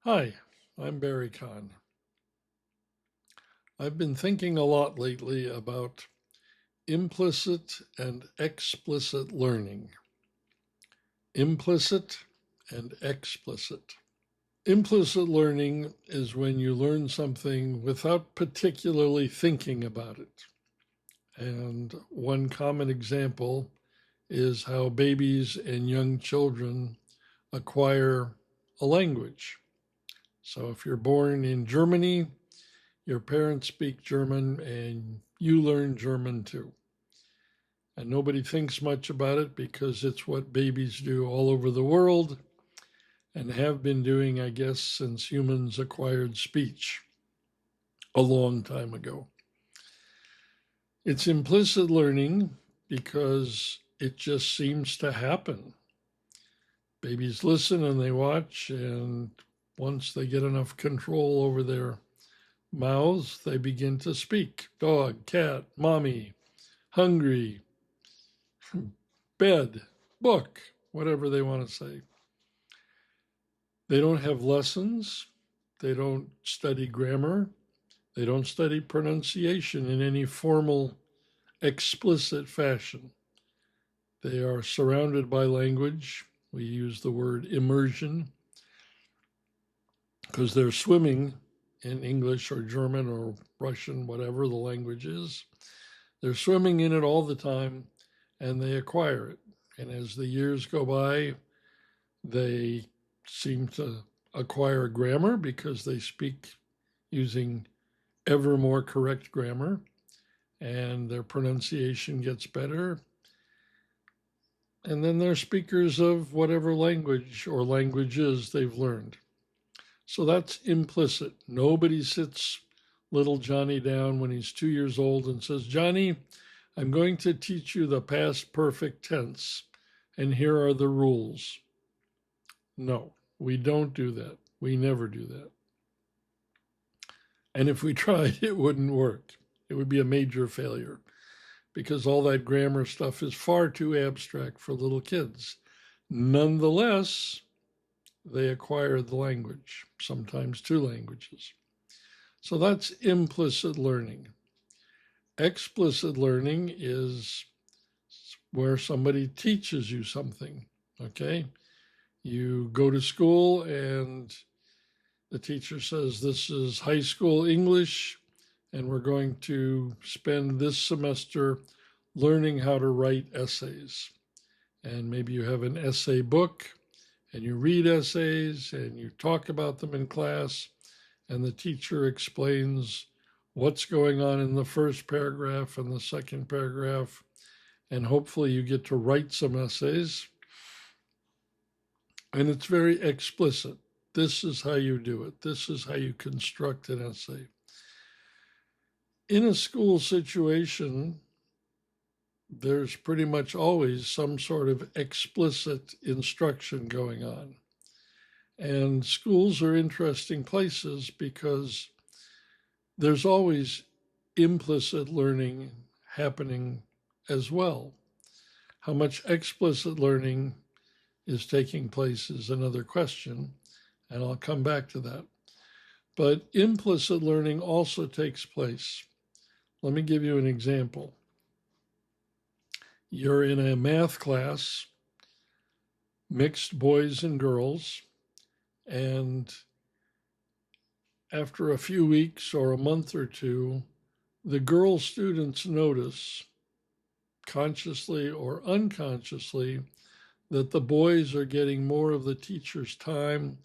Hi, I'm Barry Kahn. I've been thinking a lot lately about implicit and explicit learning. Implicit and explicit. Implicit learning is when you learn something without particularly thinking about it. And one common example is how babies and young children acquire a language. So if you're born in Germany, your parents speak German and you learn German too. And nobody thinks much about it because it's what babies do all over the world and have been doing, I guess, since humans acquired speech a long time ago. It's implicit learning because it just seems to happen. Babies listen and they watch, and once they get enough control over their mouths, they begin to speak. Dog, cat, mommy, hungry, bed, book, whatever they want to say. They don't have lessons. They don't study grammar. They don't study pronunciation in any formal, explicit fashion. They are surrounded by language. We use the word immersion because they're swimming in English or German or Russian, whatever the language is. They're swimming in it all the time and they acquire it. And as the years go by, they seem to acquire grammar because they speak using ever more correct grammar, and their pronunciation gets better. And then they're speakers of whatever language or languages they've learned. So that's implicit. Nobody sits little Johnny down when he's 2 years old and says, Johnny, I'm going to teach you the past perfect tense, and here are the rules. No, we don't do that. We never do that. And if we tried, it wouldn't work. It would be a major failure because all that grammar stuff is far too abstract for little kids. Nonetheless, they acquire the language, sometimes two languages. So that's implicit learning. Explicit learning is where somebody teaches you something, okay? You go to school and the teacher says, this is high school English, and we're going to spend this semester learning how to write essays. And maybe you have an essay book and you read essays and you talk about them in class, and the teacher explains what's going on in the first paragraph and the second paragraph, and hopefully you get to write some essays. And it's very explicit. This is how you do it. This is how you construct an essay. In a school situation, there's pretty much always some sort of explicit instruction going on. And schools are interesting places because there's always implicit learning happening as well. How much explicit learning is taking place is another question, and I'll come back to that. But implicit learning also takes place. Let me give you an example. You're in a math class, mixed boys and girls, and after a few weeks or a month or two, the girl students notice, consciously or unconsciously, that the boys are getting more of the teacher's time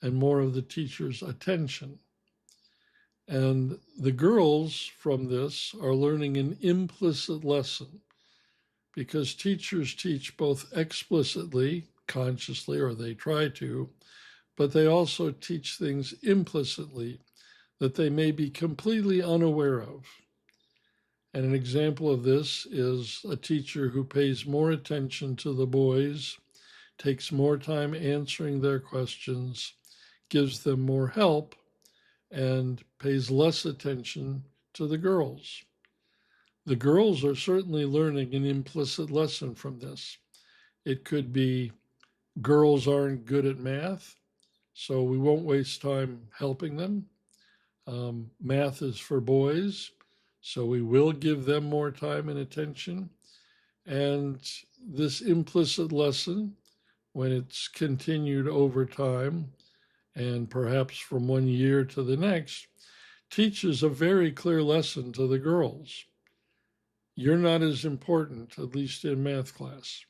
and more of the teacher's attention. And the girls from this are learning an implicit lesson because teachers teach both explicitly, consciously, or they try to, but they also teach things implicitly that they may be completely unaware of. And an example of this is a teacher who pays more attention to the boys, takes more time answering their questions, gives them more help, and pays less attention to the girls. The girls are certainly learning an implicit lesson from this. It could be girls aren't good at math, So we won't waste time helping them. Math is for boys, so we will give them more time and attention. And this implicit lesson, when it's continued over time and perhaps from one year to the next, teaches a very clear lesson to the girls. You're not as important, at least in math class.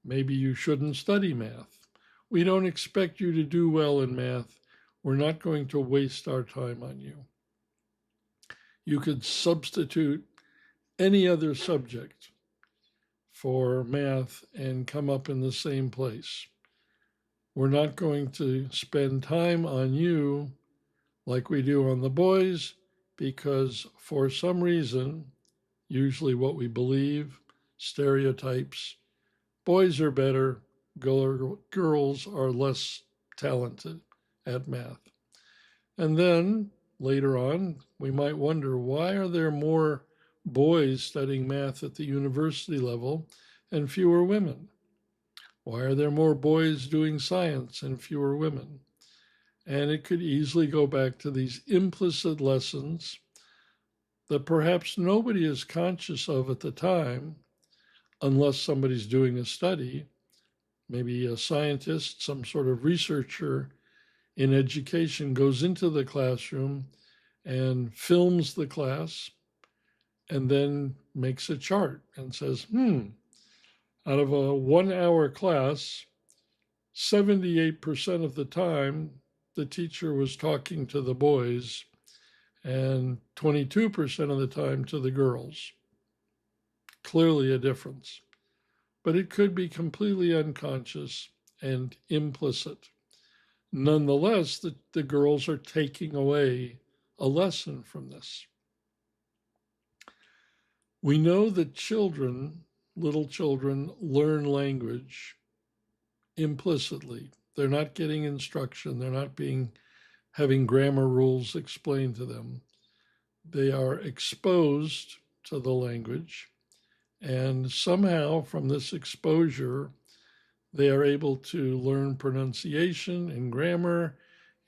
Maybe you shouldn't study math. We don't expect you to do well in math. We're not going to waste our time on you. You could substitute any other subject for math and come up in the same place. We're not going to spend time on you like we do on the boys because for some reason, usually what we believe, stereotypes, boys are better, girls are less talented at math. And then later on, we might wonder, why are there more boys studying math at the university level and fewer women? Why are there more boys doing science and fewer women? And it could easily go back to these implicit lessons that perhaps nobody is conscious of at the time, unless somebody's doing a study, maybe a scientist, some sort of researcher in education goes into the classroom and films the class and then makes a chart and says, out of a 1 hour class, 78% of the time, the teacher was talking to the boys and 22% of the time to the girls. Clearly a difference. But it could be completely unconscious and implicit. Nonetheless, the girls are taking away a lesson from this. We know that children, little children, learn language implicitly. They're not getting instruction. They're not having grammar rules explained to them. They are exposed to the language, and somehow from this exposure, they are able to learn pronunciation and grammar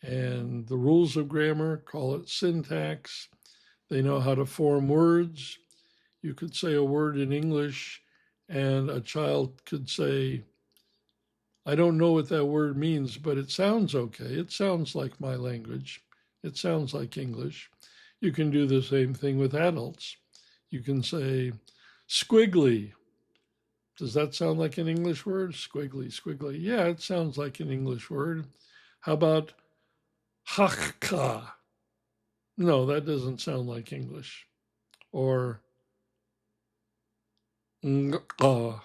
and the rules of grammar, call it syntax. They know how to form words. You could say a word in English, and a child could say, I don't know what that word means, but it sounds okay. It sounds like my language. It sounds like English. You can do the same thing with adults. You can say, squiggly. Does that sound like an English word? Squiggly, squiggly. Yeah, it sounds like an English word. How about hakka? No, that doesn't sound like English. Or ngka.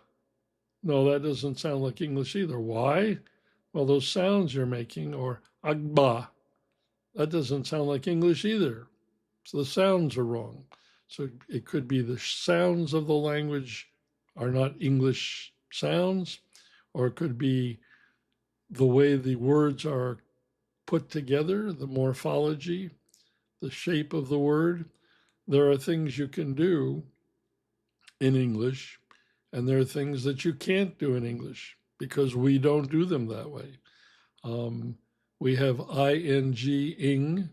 No, that doesn't sound like English either. Why? Well, those sounds you're making, or agba, that doesn't sound like English either. So the sounds are wrong. So it could be the sounds of the language are not English sounds, or it could be the way the words are put together, the morphology, the shape of the word. There are things you can do in English, and there are things that you can't do in English because we don't do them that way. We have ing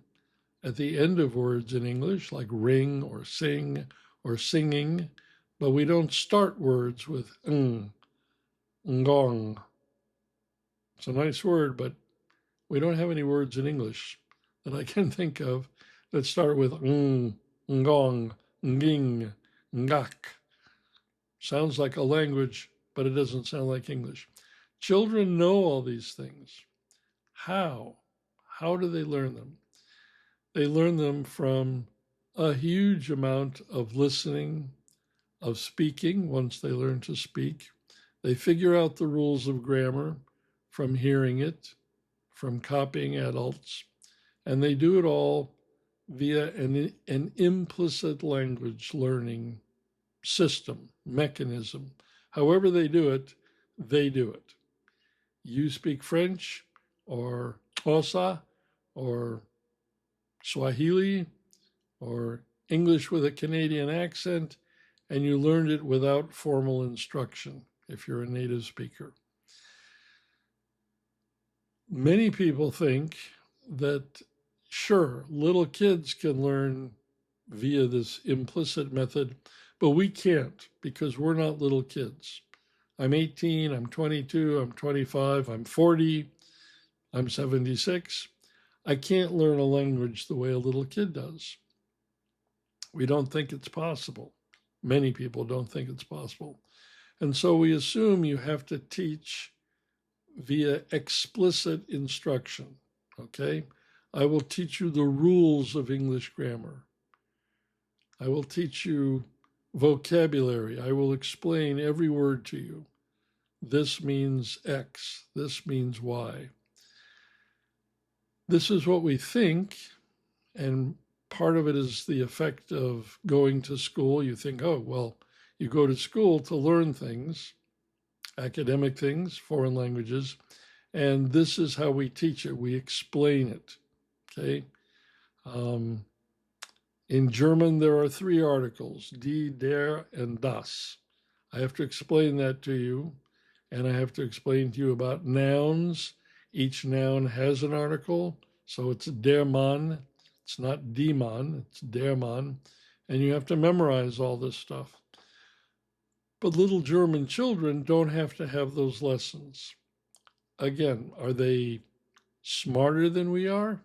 at the end of words in English, like ring or sing or singing, but we don't start words with ngong. It's a nice word, but we don't have any words in English that I can think of that start with ngong, nging, ngak. Sounds like a language, but it doesn't sound like English. Children know all these things. How? How do they learn them? They learn them from a huge amount of listening, of speaking once they learn to speak. They figure out the rules of grammar from hearing it, from copying adults, and they do it all via an implicit language learning system, mechanism. However they do it, they do it. You speak French or Xhosa or Swahili or English with a Canadian accent, and you learned it without formal instruction if you're a native speaker. Many people think that, sure, little kids can learn via this implicit method, but we can't because we're not little kids. I'm 18, I'm 22, I'm 25, I'm 40, I'm 76. I can't learn a language the way a little kid does. We don't think it's possible. Many people don't think it's possible. And so we assume you have to teach via explicit instruction. Okay? I will teach you the rules of English grammar. I will teach you vocabulary. I will explain every word to you. This means X. This means Y. This is what we think, and part of it is the effect of going to school. You think, oh, well, you go to school to learn things, academic things, foreign languages, and this is how we teach it. We explain it, okay? In German, there are 3 articles, die, der, and das. I have to explain that to you, and I have to explain to you about nouns. Each noun has an article, so it's der Mann. It's not die Mann, it's der Mann, and you have to memorize all this stuff. But little German children don't have to have those lessons. Again, are they smarter than we are?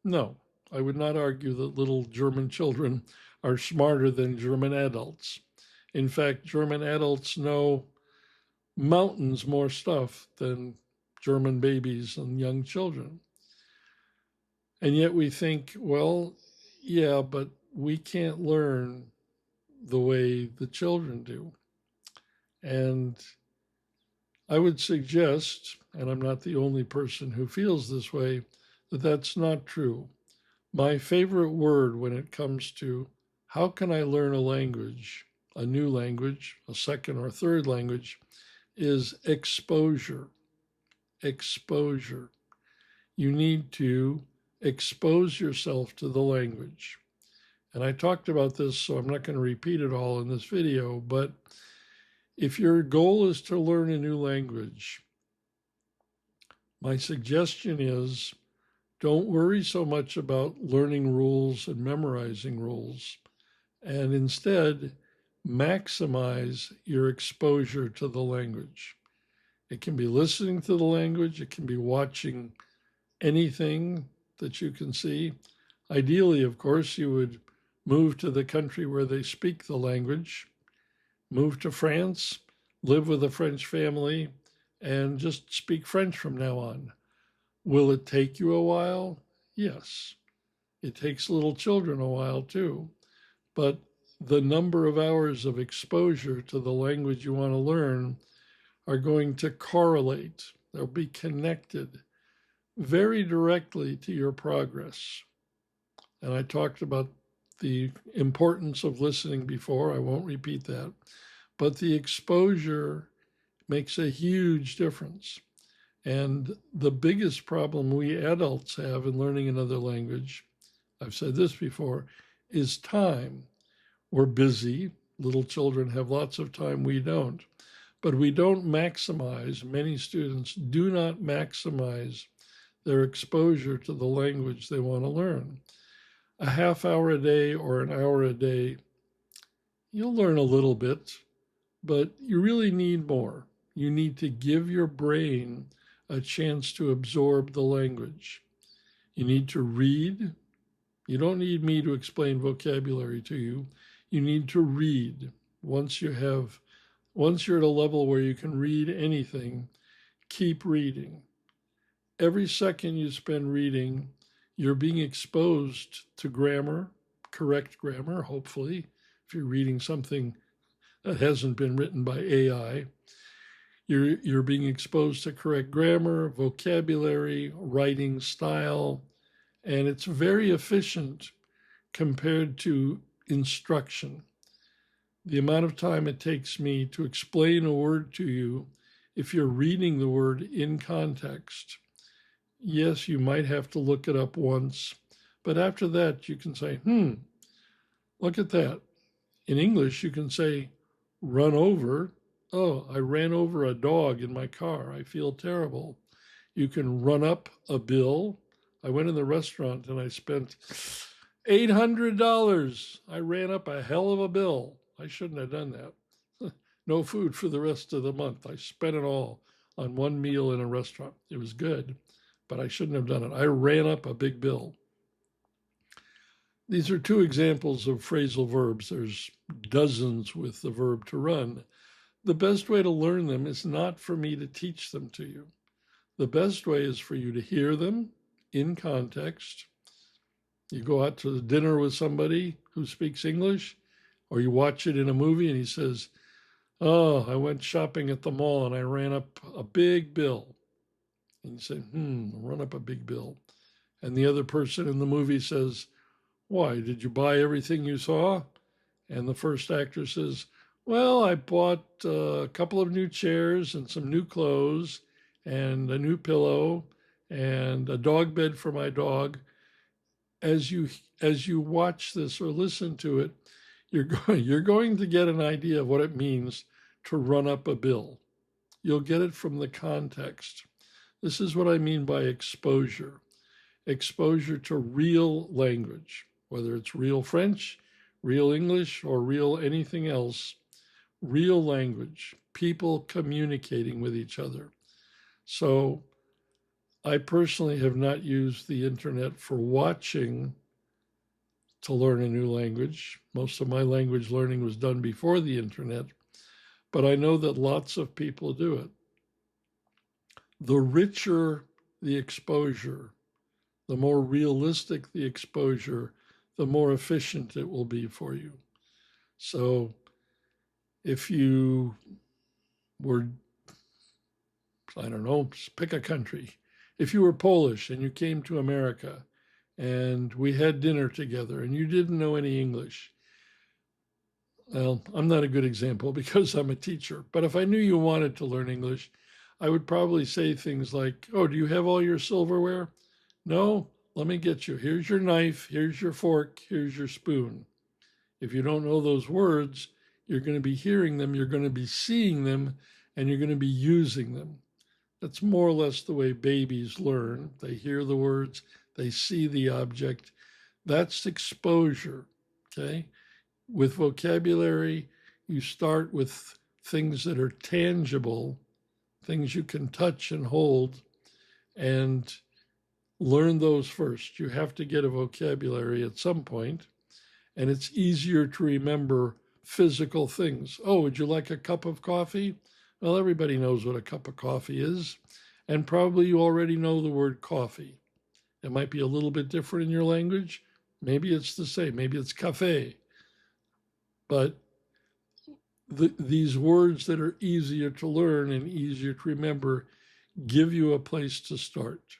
No, I would not argue that little German children are smarter than German adults. In fact, German adults know mountains more stuff than German babies and young children. And yet we think, well, yeah, but we can't learn the way the children do. And I would suggest, and I'm not the only person who feels this way, that that's not true. My favorite word when it comes to how can I learn a language, a new language, a second or third language, is exposure. Exposure. You need to expose yourself to the language. And I talked about this, so I'm not going to repeat it all in this video, but if your goal is to learn a new language, my suggestion is don't worry so much about learning rules and memorizing rules, and instead maximize your exposure to the language. It can be listening to the language, it can be watching anything that you can see. Ideally, of course, you would move to the country where they speak the language, move to France, live with a French family, and just speak French from now on. Will it take you a while? Yes. It takes little children a while too. But the number of hours of exposure to the language you want to learn are going to correlate. They'll be connected very directly to your progress. And I talked about the importance of listening before. I won't repeat that. But the exposure makes a huge difference. And the biggest problem we adults have in learning another language, I've said this before, is time. We're busy. Little children have lots of time. We don't. But we don't maximize, many students do not maximize their exposure to the language they want to learn. A half hour a day or an hour a day, you'll learn a little bit, but you really need more. You need to give your brain a chance to absorb the language. You need to read. You don't need me to explain vocabulary to you. You need to read. Once you're at a level where you can read anything, keep reading. Every second you spend reading, you're being exposed to grammar, correct grammar, hopefully, if you're reading something that hasn't been written by AI. You're being exposed to correct grammar, vocabulary, writing style, and it's very efficient compared to instruction. The amount of time it takes me to explain a word to you, if you're reading the word in context, yes, you might have to look it up once, but after that you can say, look at that. In English, you can say, run over. Oh, I ran over a dog in my car. I feel terrible. You can run up a bill. I went in the restaurant and I spent $800. I ran up a hell of a bill. I shouldn't have done that. No food for the rest of the month. I spent it all on one meal in a restaurant. It was good, but I shouldn't have done it. I ran up a big bill. These are two examples of phrasal verbs. There's dozens with the verb to run. The best way to learn them is not for me to teach them to you. The best way is for you to hear them in context. You go out to dinner with somebody who speaks English, or you watch it in a movie and he says, "Oh, I went shopping at the mall and I ran up a big bill." And you say, run up a big bill. And the other person in the movie says, "Why, did you buy everything you saw?" And the first actor says, "Well, I bought a couple of new chairs and some new clothes and a new pillow and a dog bed for my dog." As you watch this or listen to it, you're going to get an idea of what it means to run up a bill. You'll get it from the context. This is what I mean by exposure. Exposure to real language, whether it's real French, real English, or real anything else, real language, people communicating with each other. So I personally have not used the internet for watching to learn a new language. Most of my language learning was done before the internet, but I know that lots of people do it. The richer the exposure, the more realistic the exposure, the more efficient it will be for you. So if you were, I don't know, pick a country. If you were Polish and you came to America and we had dinner together and you didn't know any English, well, I'm not a good example because I'm a teacher, but if I knew you wanted to learn English, I would probably say things like, "Oh, do you have all your silverware?" "No, let me get you. Here's your knife, here's your fork, here's your spoon." If you don't know those words, you're going to be hearing them, you're going to be seeing them, and you're going to be using them. That's more or less the way babies learn. They hear the words, they see the object. That's exposure, okay? With vocabulary, you start with things that are tangible, things you can touch and hold, and learn those first. You have to get a vocabulary at some point, and it's easier to remember physical things. "Oh, would you like a cup of coffee?" Well, everybody knows what a cup of coffee is, and probably you already know the word coffee. It might be a little bit different in your language. Maybe it's the same. Maybe it's café. But these words that are easier to learn and easier to remember give you a place to start.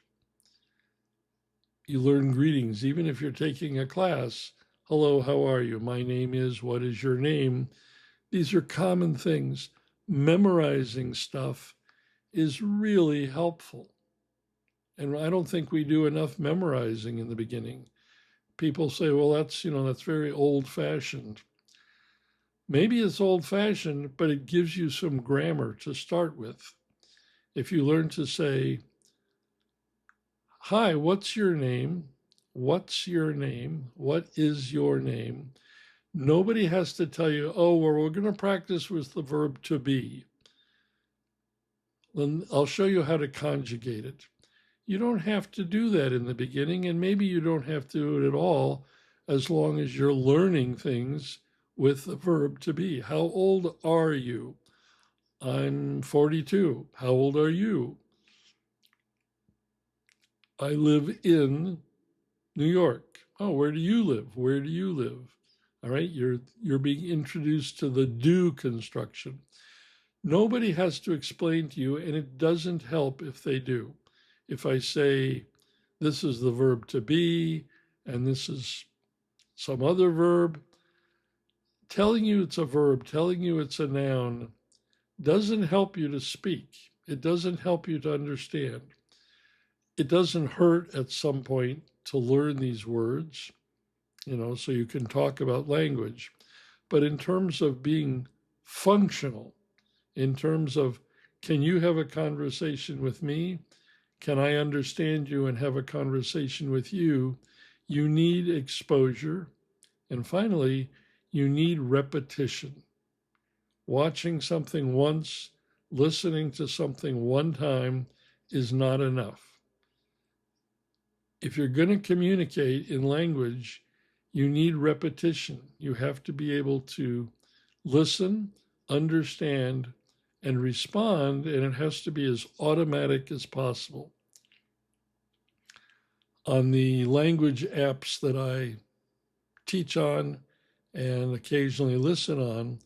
You learn greetings, even if you're taking a class. "Hello, how are you? My name is," "What is your name?" These are common things. Memorizing stuff is really helpful. And I don't think we do enough memorizing in the beginning. People say, "Well, that's very old-fashioned." Maybe it's old-fashioned, but it gives you some grammar to start with. If you learn to say, "Hi, what's your name? What's your name? What is your name?" Nobody has to tell you, "Oh, well, we're going to practice with the verb to be. Then I'll show you how to conjugate it." You don't have to do that in the beginning, and maybe you don't have to do it at all as long as you're learning things with the verb to be. How old are you? "I'm 42. How old are you?" "I live in New York." "Oh, where do you live? Where do you live?" All right, you're being introduced to the do construction. Nobody has to explain to you, and it doesn't help if they do. If I say, this is the verb to be, and this is some other verb, telling you it's a verb, telling you it's a noun, doesn't help you to speak. It doesn't help you to understand. It doesn't hurt at some point to learn these words, so you can talk about language. But in terms of being functional, in terms of, can you have a conversation with me? can I understand you and have a conversation with you, you need exposure. And finally, you need repetition. Watching something once, listening to something one time is not enough. If you're going to communicate in language, you need repetition. You have to be able to listen, understand, and respond, and it has to be as automatic as possible. On the language apps that I teach on and occasionally listen on,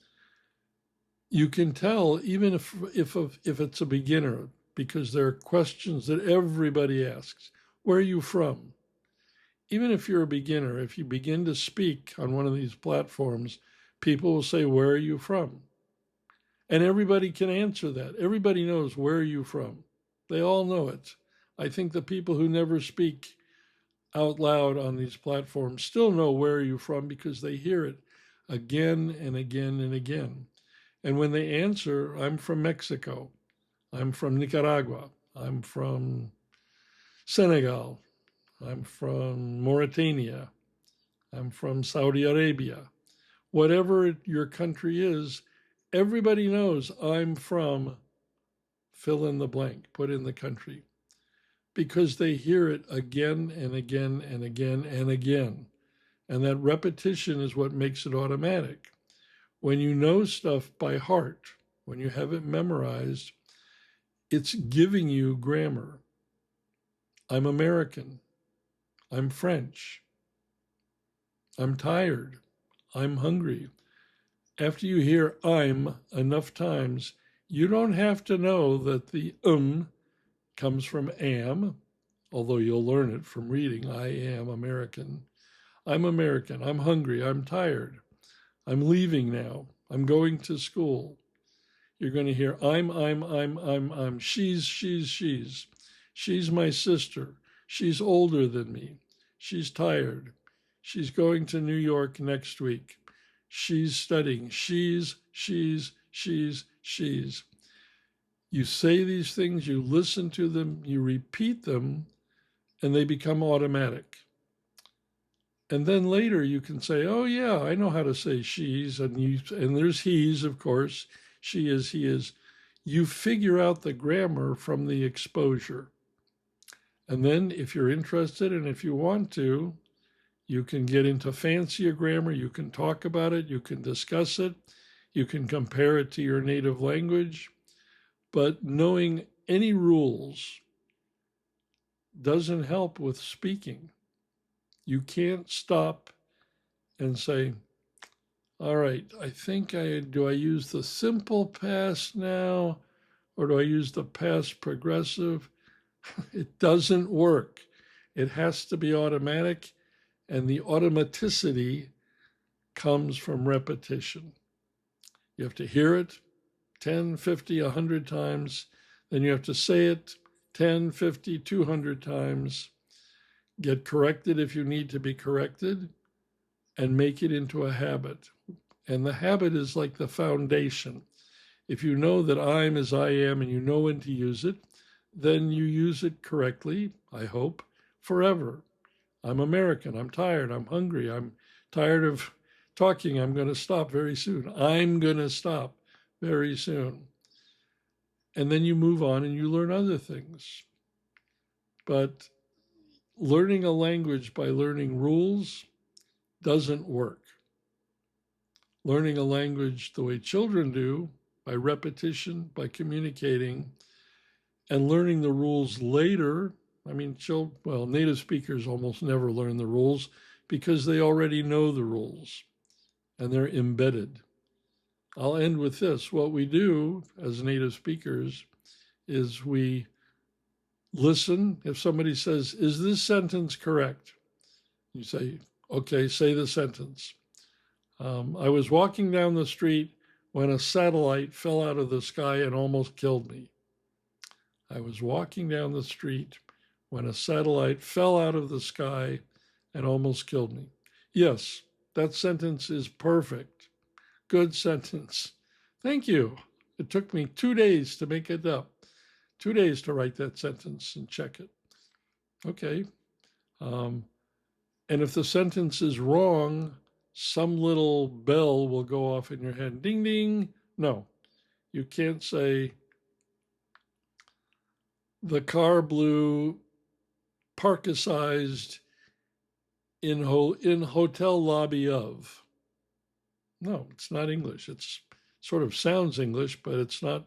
you can tell even if it's a beginner, because there are questions that everybody asks. Where are you from? Even if you're a beginner, if you begin to speak on one of these platforms, people will say, where are you from? And everybody can answer that. Everybody knows, where are you from? They all know it. I think the people who never speak out loud on these platforms still know, where are you from, because they hear it again and again and again. And when they answer, I'm from Mexico, I'm from Nicaragua, I'm from Senegal, I'm from Mauritania, I'm from Saudi Arabia. Whatever your country is, everybody knows I'm from fill in the blank, put in the country, because they hear it again and again and again and again. And that repetition is what makes it automatic. When you know stuff by heart, when you have it memorized, it's giving you grammar. I'm American. I'm French. I'm tired. I'm hungry. After you hear I'm enough times, you don't have to know that the comes from am, although you'll learn it from reading. I am American. I'm American. I'm hungry. I'm tired. I'm leaving now. I'm going to school. You're going to hear I'm. She's. She's my sister. She's older than me. She's tired. She's going to New York next week. She's studying. She's. You say these things, you listen to them, you repeat them, and they become automatic. And then later you can say, oh yeah, I know how to say she's, and there's he's, of course, she is, he is. You figure out the grammar from the exposure. And then if you're interested and if you want to, you can get into fancier grammar, you can talk about it, you can discuss it, you can compare it to your native language. But knowing any rules doesn't help with speaking. You can't stop and say, all right, do I use the simple past now, or do I use the past progressive? It doesn't work. It has to be automatic, and the automaticity comes from repetition. You have to hear it 10, 50, 100 times. Then you have to say it 10, 50, 200 times. Get corrected if you need to be corrected, and make it into a habit. And the habit is like the foundation. If you know that I'm as I am and you know when to use it, then you use it correctly, I hope, forever. I'm American. I'm tired. I'm hungry. I'm tired of talking. I'm going to stop very soon. I'm going to stop very soon. And then you move on and you learn other things. But learning a language by learning rules doesn't work. Learning a language the way children do, by repetition, by communicating, and learning the rules later. I mean, native speakers almost never learn the rules because they already know the rules and they're embedded. I'll end with this. What we do as native speakers is we listen. If somebody says, is this sentence correct? You say, okay, say the sentence. I was walking down the street when a satellite fell out of the sky and almost killed me. I was walking down the street when a satellite fell out of the sky and almost killed me. Yes, that sentence is perfect. Good sentence. Thank you. It took me 2 days to make it up. 2 days to write that sentence and check it. Okay. And if the sentence is wrong, some little bell will go off in your head. Ding, ding. No, you can't say the car blew parkicized in hotel lobby of. No, it's not English. It's sort of sounds English, but it's not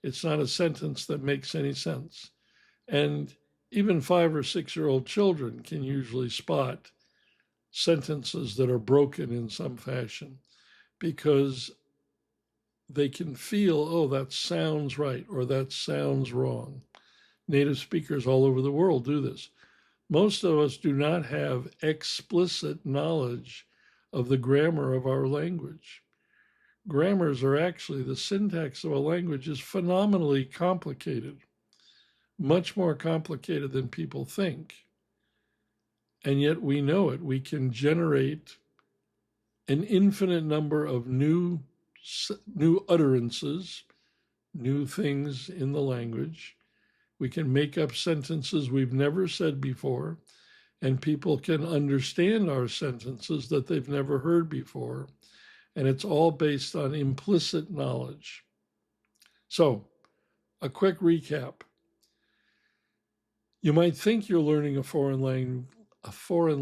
a sentence that makes any sense. And even 5 or 6-year-old children can usually spot sentences that are broken in some fashion because they can feel, oh, that sounds right or that sounds wrong. Native speakers all over the world do this. Most of us do not have explicit knowledge of the grammar of our language. Grammars are actually, the syntax of a language is phenomenally complicated, much more complicated than people think. And yet we know it. We can generate an infinite number of new utterances, new things in the language. We can make up sentences we've never said before, and people can understand our sentences that they've never heard before. And it's all based on implicit knowledge. So, a quick recap. You might think you're learning a foreign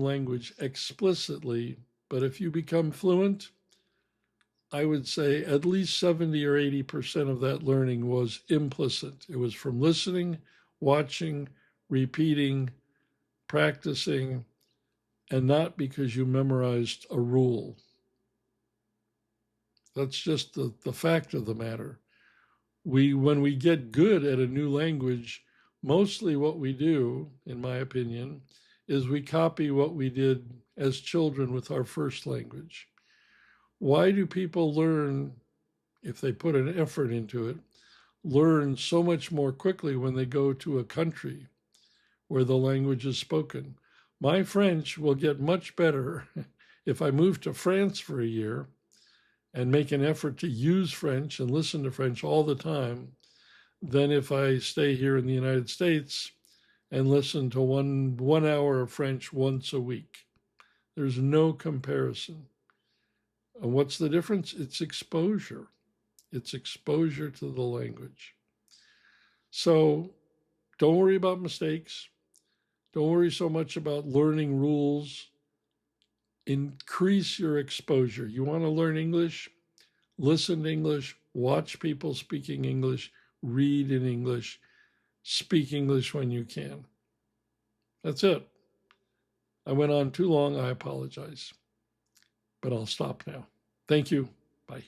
language explicitly, but if you become fluent, I would say at least 70 or 80% of that learning was implicit. It was from listening, watching, repeating, practicing, and not because you memorized a rule. That's just the fact of the matter. When we get good at a new language, mostly what we do, in my opinion, is we copy what we did as children with our first language. Why do people learn, if they put an effort into it, learn so much more quickly when they go to a country where the language is spoken? My French will get much better if I move to France for a year and make an effort to use French and listen to French all the time than if I stay here in the United States and listen to one hour of French once a week. There's no comparison. And what's the difference? It's exposure. It's exposure to the language. So don't worry about mistakes. Don't worry so much about learning rules. Increase your exposure. You want to learn English? Listen to English, watch people speaking English, read in English, speak English when you can. That's it. I went on too long. I apologize. But I'll stop now. Thank you. Bye.